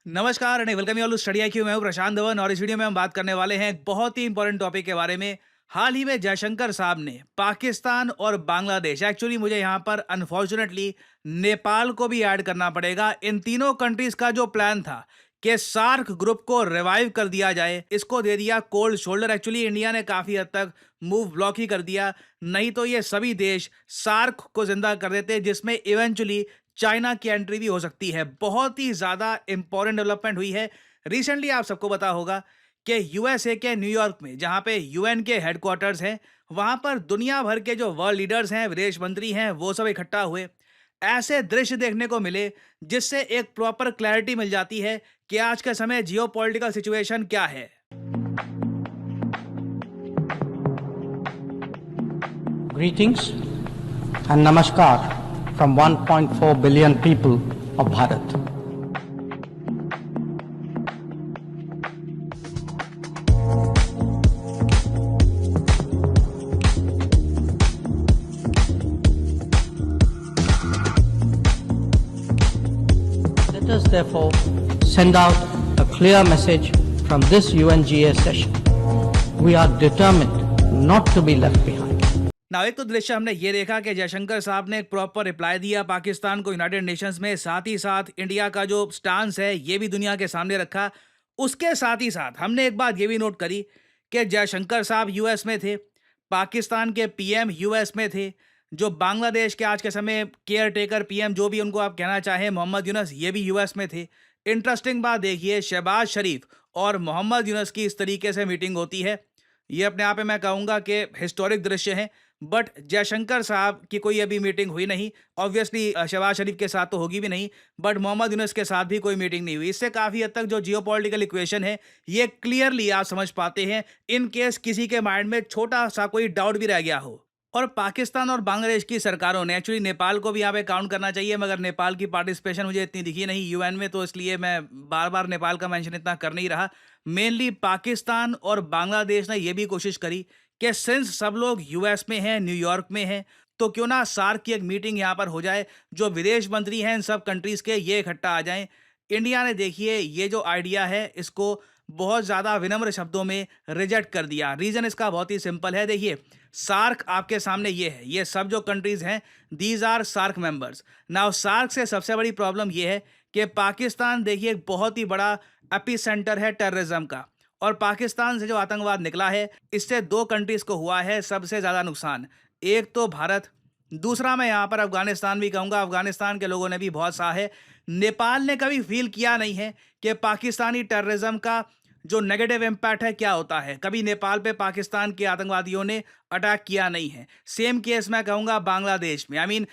नमस्कार and welcome you all to study IQ। मैं हूं प्रशांत धवन और इस वीडियो में हम बात करने वाले हैं एक बहुत ही इंपॉर्टेंट टॉपिक के बारे में। हाल ही में जयशंकर साहब ने पाकिस्तान और बांग्लादेश, एक्चुअली मुझे यहां पर अनफॉर्चुनेटली नेपाल को भी ऐड करना पड़ेगा, इन तीनों कंट्रीज का जो प्लान था कि सार्क ग्रुप को रिवाइव कर दिया जाए, इसको दे दिया कोल्ड शोल्डर। एक्चुअली इंडिया ने काफी हद तक मूव ब्लॉक ही कर दिया, नहीं तो ये सभी देश सार्क को जिंदा कर देते, जिसमें इवेंचुअली चाइना की एंट्री भी हो सकती है। बहुत ही ज़्यादा इंपॉर्टेंट डेवलपमेंट हुई है रिसेंटली। आप सबको पता होगा कि यूएसए के न्यूयॉर्क में, जहां पे यूएन के हेडक्वार्टर्स हैं, वहां पर दुनिया भर के जो वर्ल्ड लीडर्स हैं, विदेश मंत्री हैं, वो सब इकट्ठा हुए। ऐसे दृश्य देखने को मिले जिससे एक प्रॉपर क्लैरिटी मिल जाती है कि आज के समय जियोपॉलिटिकल सिचुएशन क्या है। Greetings and namaskar from 1.4 billion people of Bharat. Let us therefore send out a clear message from this UNGA session. We are determined not to be left behind. ना एक तो दृश्य हमने ये देखा कि जयशंकर साहब ने एक प्रॉपर रिप्लाई दिया पाकिस्तान को यूनाइटेड नेशंस में, साथ ही साथ इंडिया का जो स्टांस है ये भी दुनिया के सामने रखा। उसके साथ ही साथ हमने एक बात ये भी नोट करी कि जयशंकर साहब यूएस में थे, पाकिस्तान के पीएम यूएस में थे, जो बांग्लादेश के आज के समय केयर टेकर पीएम, जो भी उनको आप कहना चाहें, मोहम्मद यूनस, ये भी यूएस में थे। इंटरेस्टिंग बात देखिए, शहबाज शरीफ और मोहम्मद यूनस की इस तरीके से मीटिंग होती है, ये अपने आप में मैं कहूँगा कि हिस्टोरिक दृश्य है। बट जयशंकर साहब की कोई अभी मीटिंग हुई नहीं। ऑब्वियसली शहबाज शरीफ के साथ तो होगी भी नहीं, बट मोहम्मद यूनस के साथ भी कोई मीटिंग नहीं हुई। इससे काफ़ी हद तक जो जियोपॉलिटिकल इक्वेशन है ये क्लियरली आप समझ पाते हैं, इन केस किसी के माइंड में छोटा सा कोई डाउट भी रह गया हो। और पाकिस्तान और बांग्लादेश की सरकारों ने, एक्चुअली नेपाल को भी यहाँ पे काउंट करना चाहिए, मगर नेपाल की पार्टिसिपेशन मुझे इतनी दिखी नहीं यूएन में, तो इसलिए मैं बार बार नेपाल का मेंशन इतना कर नहीं रहा। मेनली पाकिस्तान और बांग्लादेश ने यह भी कोशिश करी कि सिंस सब लोग यूएस में हैं, न्यूयॉर्क में हैं, तो क्यों ना सार्क की एक मीटिंग यहाँ पर हो जाए, जो विदेश मंत्री हैं इन सब कंट्रीज़ के, ये इकट्ठा आ जाएं। इंडिया ने देखिए ये जो आइडिया है इसको बहुत ज़्यादा विनम्र शब्दों में रिजेक्ट कर दिया। रीज़न इसका बहुत ही सिंपल है। देखिए, सार्क आपके सामने ये है, ये सब जो कंट्रीज़ हैं, these are SAARC members. Now SAARC से सबसे बड़ी प्रॉब्लम ये है कि पाकिस्तान देखिए एक बहुत ही बड़ा एपी सेंटर है टेररिज्म का, और पाकिस्तान से जो आतंकवाद निकला है, इससे दो कंट्रीज़ को हुआ है सबसे ज़्यादा नुकसान। एक तो भारत, दूसरा मैं यहाँ पर अफगानिस्तान भी कहूँगा। अफगानिस्तान के लोगों ने भी बहुत सहा है। नेपाल ने कभी फील किया नहीं है कि पाकिस्तानी टेररिज्म का जो नेगेटिव इम्पैक्ट है क्या होता है। कभी नेपाल पे पाकिस्तान के आतंकवादियों ने अटैक किया नहीं है। सेम केस मैं कहूँगा बांग्लादेश में। आई मीन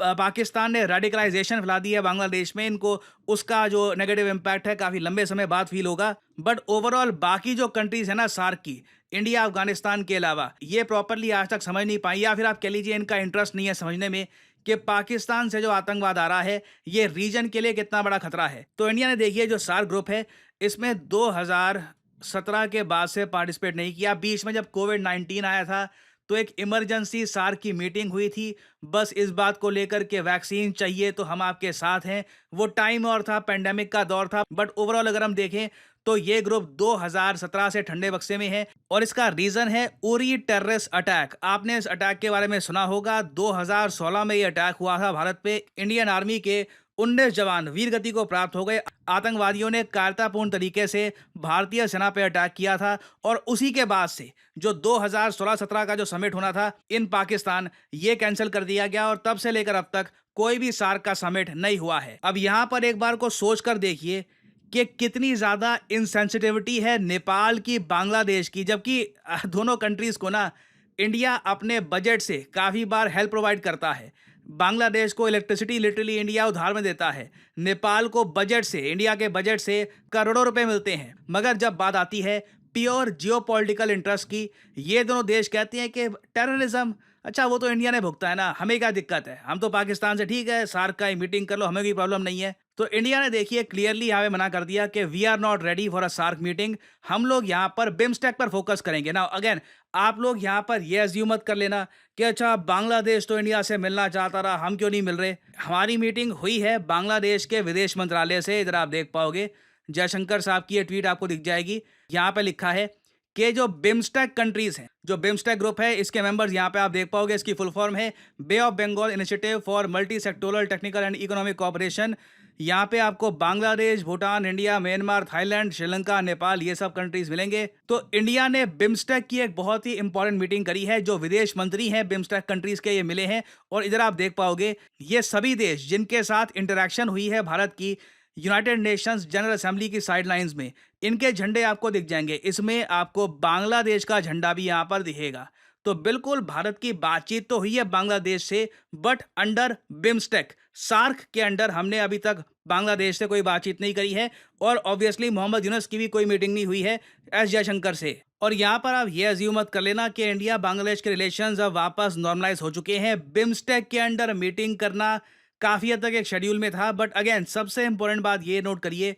पाकिस्तान ने रेडिकलाइजेशन फैला दी है बांग्लादेश में, इनको उसका जो नेगेटिव इम्पैक्ट है काफ़ी लंबे समय बाद फील होगा। बट ओवरऑल बाकी जो कंट्रीज़ है ना सार्क की, इंडिया अफगानिस्तान के अलावा, ये प्रॉपरली आज तक समझ नहीं पाई, या फिर आप कह लीजिए इनका इंटरेस्ट नहीं है समझने में कि पाकिस्तान से जो आतंकवाद आ रहा है ये रीजन के लिए कितना बड़ा खतरा है। तो इंडिया ने देखिए जो सार्क ग्रुप है, इसमें 2017 के बाद से पार्टिसिपेट नहीं किया। बीच में जब कोविड-19 आया था तो एक इमरजेंसी सार्क की मीटिंग हुई थी, बस इस बात को लेकर के वैक्सीन चाहिए तो हम आपके साथ हैं। वो टाइम और था, पेंडेमिक का दौर था। बट ओवरऑल अगर हम देखें तो ये ग्रुप 2017 से ठंडे बक्से में है, और इसका रीजन है उरी टेररिस्ट अटैक। आपने इस अटैक के बारे में सुना होगा। 2016 में ये अटैक हुआ था भारत पे। इंडियन आर्मी के 19 जवान वीर गति को प्राप्त हो गए। आतंकवादियों ने कायरतापूर्ण तरीके से भारतीय सेना पे अटैक किया था, और उसी के बाद से जो 2016-17 का जो समिट होना था इन पाकिस्तान, ये कैंसिल कर दिया गया, और तब से लेकर अब तक कोई भी सार्क का समिट नहीं हुआ है। अब यहाँ पर एक बार को सोच कर देखिए कि कितनी ज़्यादा इनसेंसिटिविटी है नेपाल की, बांग्लादेश की, जबकि दोनों कंट्रीज़ को ना इंडिया अपने बजट से काफ़ी बार हेल्प प्रोवाइड करता है। बांग्लादेश को इलेक्ट्रिसिटी लिटरली इंडिया उधार में देता है। नेपाल को बजट से, इंडिया के बजट से करोड़ों रुपए मिलते हैं। मगर जब बात आती है प्योर जियोपॉलिटिकल इंटरेस्ट की, ये दोनों देश कहते हैं कि टेररिज्म अच्छा वो तो इंडिया ने भुगता है ना, हमें क्या दिक्कत है? हम तो पाकिस्तान से ठीक है, सार्क का ही मीटिंग कर लो, हमें कोई प्रॉब्लम नहीं है। तो इंडिया ने देखिए क्लियरली यहाँ पे मना कर दिया कि we are not ready for a SAARC meeting. हम लोग यहाँ पर बिम्स्टेक पर फोकस करेंगे। नाउ अगेन आप लोग यहाँ पर ये अज्यूम मत कर लेना कि अच्छा बांग्लादेश तो इंडिया से मिलना चाहता रहा, हम क्यों नहीं मिल रहे? हमारी मीटिंग हुई है बांग्लादेश के विदेश मंत्रालय से, इधर आप देख पाओगे। जयशंकर साहब की ये ट्वीट आपको दिख जाएगी। यहाँ पे लिखा है कि जो बिम्स्टेक कंट्रीज हैं, जो बिम्स्टेक ग्रुप है, इसके मेंबर्स यहाँ पे आप देख पाओगे, इसकी फुल फॉर्म है bay of Bengal initiative for multi sectoral technical and economic cooperation. यहाँ पे आपको Bangladesh, Bhutan, India, Myanmar, Thailand, Sri Lanka, Nepal, ये सब कंट्रीज मिलेंगे। तो इंडिया ने बिम्स्टेक की एक बहुत ही इंपॉर्टेंट मीटिंग करी है। जो विदेश मंत्री हैं बिम्स्टेक कंट्रीज के, ये मिले हैं। और इधर आप देख पाओगे ये सभी देश जिनके साथ इंटरेक्शन हुई है भारत की यूनाइटेड नेशंस जनरल असेंबली की साइडलाइंस में, इनके झंडे आपको दिख जाएंगे। इसमें आपको बांग्लादेश का झंडा भी यहाँ पर दिखेगा। तो बिल्कुल भारत की बातचीत तो हुई है बांग्लादेश से, बट अंडर बिम्स्टेक, सार्क के अंडर हमने अभी तक बांग्लादेश से कोई बातचीत नहीं करी है। और ऑब्वियसली मोहम्मद यूनुस की भी कोई मीटिंग नहीं हुई है एस जयशंकर से। और यहाँ पर आप ये अज्यूम मत कर लेना कि इंडिया बांग्लादेश के रिलेशंस अब वापस नॉर्मलाइज हो चुके हैं। बिम्स्टेक के अंडर मीटिंग करना काफ़ी हद तक एक शेड्यूल में था, बट अगेन सबसे इंपॉर्टेंट बात ये नोट करिए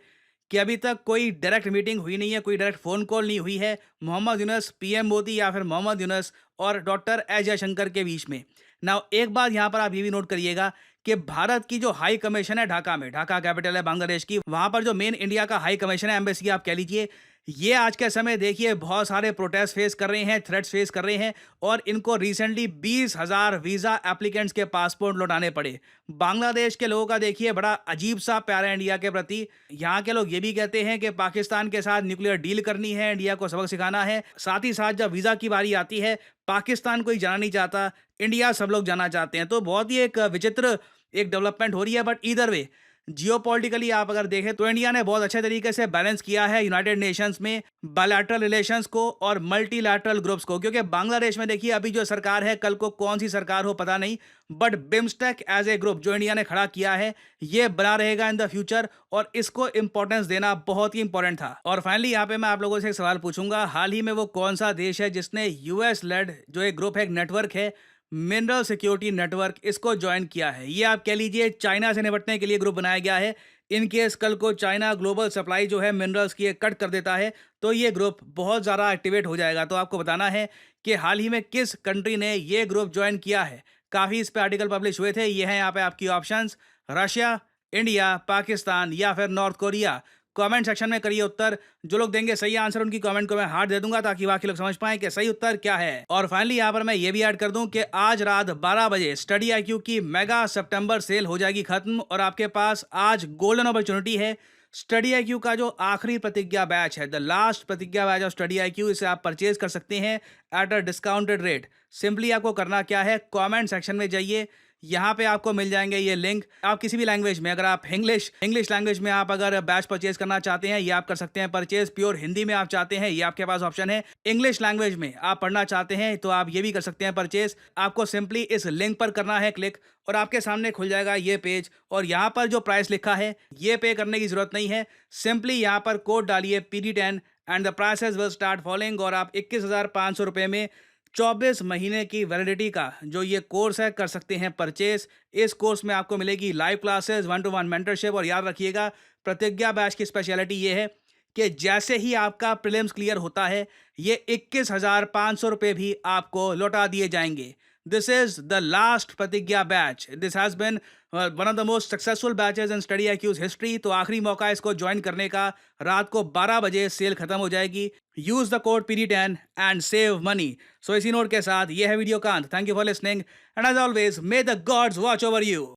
कि अभी तक कोई डायरेक्ट मीटिंग हुई नहीं है, कोई डायरेक्ट फ़ोन कॉल नहीं हुई है मोहम्मद यूनुस, पीएम मोदी या फिर मोहम्मद यूनुस और डॉक्टर एस जयशंकर के बीच में। नाउ एक बात यहाँ पर आप ये भी नोट करिएगा कि भारत की जो हाई कमीशन है ढाका में, ढाका कैपिटल है बांग्लादेश की, वहाँ पर जो मेन इंडिया का हाई कमीशन है, एम्बेसी आप कह लीजिए, ये आज के समय देखिए बहुत सारे प्रोटेस्ट फेस कर रहे हैं, थ्रेट्स फेस कर रहे हैं। और इनको रिसेंटली 20,000 वीज़ा एप्लीकेंट्स के पासपोर्ट लौटाने पड़े। बांग्लादेश के लोगों का देखिए बड़ा अजीब सा प्यार है इंडिया के प्रति। यहाँ के लोग ये भी कहते हैं कि पाकिस्तान के साथ न्यूक्लियर डील करनी है, इंडिया को सबक सिखाना है। साथ ही साथ जब वीज़ा की बारी आती है, पाकिस्तान कोई जाना नहीं चाहता, इंडिया सब लोग जाना चाहते हैं। तो बहुत ही एक विचित्र एक डेवलपमेंट हो रही है। बट ईदर वे जियोपॉलिटिकली आप अगर देखें तो इंडिया ने बहुत अच्छे तरीके से बैलेंस किया है यूनाइटेड नेशंस में बायलैटरल रिलेशंस को और मल्टीलैटरल ग्रुप्स को। क्योंकि बांग्लादेश में देखिए अभी जो सरकार है, कल को कौन सी सरकार हो पता नहीं, but BIMSTEC as a group जो इंडिया ने खड़ा किया है, ये बना रहेगा इन द फ्यूचर और इसको इंपॉर्टेंस देना बहुत ही इंपॉर्टेंट था। और फाइनली यहाँ पे मैं आप लोगों से एक सवाल पूछूंगा, हाल ही में वो कौन सा देश है जिसने यूएस लेड जो एक ग्रुप है, एक नेटवर्क है, मिनरल सिक्योरिटी नेटवर्क, इसको ज्वाइन किया है? ये आप कह लीजिए चाइना से निपटने के लिए ग्रुप बनाया गया है। इन केस कल को चाइना ग्लोबल सप्लाई जो है मिनरल्स की कट कर देता है तो ये ग्रुप बहुत ज़्यादा एक्टिवेट हो जाएगा। तो आपको बताना है कि हाल ही में किस कंट्री ने ये ग्रुप ज्वाइन किया है। काफ़ी इस पे आर्टिकल पब्लिश हुए थे। ये हैं यहाँ पे आपकी ऑप्शंस, रशिया, इंडिया, पाकिस्तान या फिर नॉर्थ कोरिया। कमेंट सेक्शन में करिए उत्तर। जो लोग देंगे सही आंसर उनकी कमेंट को मैं हार्ट दे दूंगा ताकि बाकी लोग समझ पाएं कि सही उत्तर क्या है। और फाइनली यहाँ पर मैं ये भी ऐड कर दूं कि आज रात 12 बजे स्टडी आईक्यू की मेगा सितंबर सेल हो जाएगी खत्म और आपके पास आज गोल्डन अपॉर्चुनिटी है। स्टडी आईक्यू का जो आखिरी प्रतिज्ञा बैच है, द लास्ट प्रतिज्ञा बैच ऑफ स्टडी आईक्यू, इसे आप परचेज कर सकते हैं at a discounted rate. Simply आपको करना क्या है, कमेंट सेक्शन में जाइए, यहाँ पे आपको मिल जाएंगे ये लिंक। आप किसी भी लैंग्वेज में, अगर आप इंग्लिश लैंग्वेज में आप अगर बैच परचेज करना चाहते हैं ये आप कर सकते हैं परचेज। प्योर हिंदी में आप चाहते हैं ये आपके पास ऑप्शन है। इंग्लिश लैंग्वेज में आप पढ़ना चाहते हैं तो आप ये भी कर सकते हैं परचेज। आपको सिंपली इस लिंक पर करना है क्लिक और आपके सामने खुल जाएगा ये पेज। और यहाँ पर जो प्राइस लिखा है ये पे करने की जरूरत नहीं है। सिंपली यहाँ पर कोड डालिए PD10 and the prices will start following और आप 21,500 रुपये में 24 महीने की वैलिडिटी का जो ये कोर्स है कर सकते हैं परचेस। इस कोर्स में आपको मिलेगी लाइव क्लासेस, 1-to-1 मेंटरशिप। और याद रखिएगा प्रतिज्ञा बैच की स्पेशलिटी ये है कि जैसे ही आपका प्रीलिम्स क्लियर होता है ये 21,500 रुपये भी आपको लौटा दिए जाएंगे। This is the last Pratigya batch. This has been one of the most successful batches in Study IQ's history. तो आखिरी मौका है इसको ज्वाइन करने का। रात को 12 बजे सेल खत्म हो जाएगी। Use the code PD10 and save money. So इसी नोट के साथ ये है वीडियो का अंत। Thank you for listening and as always may the gods watch over you.